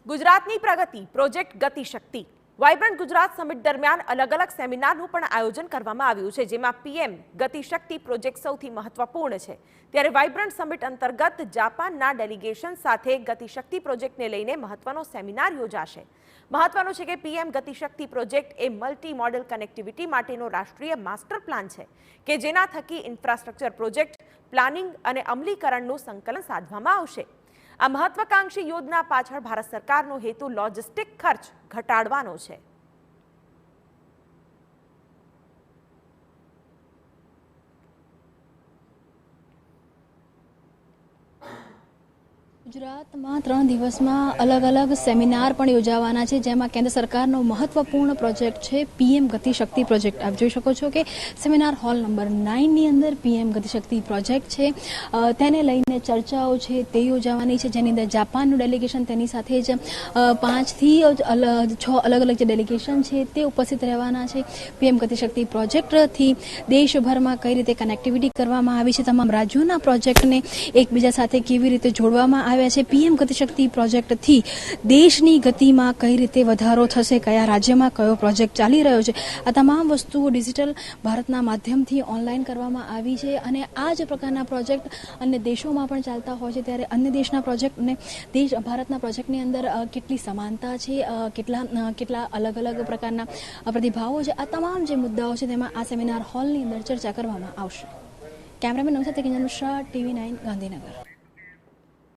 ગુજરાતની પ્રગતિ project Gatishakti vibrant Gujarat summit દરમિયાન અલગ અલગ સેમિનારનું પણ આયોજન કરવામાં આવ્યું છે, જેમાં પીએમ ગતિશક્તિ પ્રોજેક્ટ સૌથી મહત્વપૂર્ણ છે। ત્યારે વાઇબ્રન્ટ સમિટ અંતર્ગત જાપાનના ડેલિગેશન સાથે ગતિશક્તિ પ્રોજેક્ટને લઈને મહત્વનો સેમિનાર યોજાશે। મહત્વનું છે કે પીએમ ગતિશક્તિ પ્રોજેક્ટ એ મલ્ટી મોડલ કનેક્ટિવિટી માટેનો રાષ્ટ્રીય માસ્ટર પ્લાન છે કે જેના થકી ઇન્ફ્રાસ્ટ્રક્ચર પ્રોજેક્ટ પ્લાનિંગ અને અમલીકરણનું સંકલન સાધવામાં આવશે। આ મહત્વાકાંક્ષી યોજના પાછળ ભારત સરકારનો હેતુ લોજિસ્ટિક ખર્ચ ઘટાડવાનો છે। ગુજરાતમાં 3 દિવસમાં અલગ અલગ સેમિનાર પણ યોજાવાના છે, જેમાં કેન્દ્ર સરકારનો મહત્વપૂર્ણ પ્રોજેક્ટ છે પીએમ ગતિશક્તિ પ્રોજેક્ટ। આપ જોઈ શકો છો કે સેમિનાર હોલ નંબર 9 ની અંદર પીએમ ગતિશક્તિ પ્રોજેક્ટ છે, તેને લઈને ચર્ચાઓ છે તે યોજાવાની છે, જેની અંદર જાપાનનું ડેલિગેશન તેની સાથે જ 5 થી 6 અલગ અલગ જે ડેલિગેશન છે તે ઉપસ્થિત રહેવાના છે। પીએમ ગતિશક્તિ પ્રોજેક્ટથી દેશભરમાં કઈ રીતે કનેક્ટિવિટી કરવામાં આવી છે, તમામ રાજ્યોના પ્રોજેક્ટને એકબીજા સાથે કેવી રીતે જોડવામાં આવ્યા છે, પીએમ ગતિશક્તિ પ્રોજેક્ટથી દેશની ગતિમાં કઈ રીતે વધારો થશે, કયા રાજ્યમાં કયો પ્રોજેક્ટ ચાલી રહ્યો છે, આ તમામ વસ્તુઓ ડિજિટલ ભારતના માધ્યમથી ઓનલાઈન કરવામાં આવી છે। અને આ જ પ્રકારના પ્રોજેક્ટ અન્ય દેશોમાં પણ ચાલતા હોય છે, ત્યારે અન્ય દેશના પ્રોજેક્ટ અને ભારતના પ્રોજેક્ટની અંદર કેટલી સમાનતા છે, કેટલા અલગ અલગ પ્રકારના પ્રતિભાવો છે, આ તમામ જે મુદ્દાઓ છે તેમાં આ સેમિનાર હોલની અંદર ચર્ચા કરવામાં આવશે। Cameraman Navsad Mishra, TV9 Gandhinagar.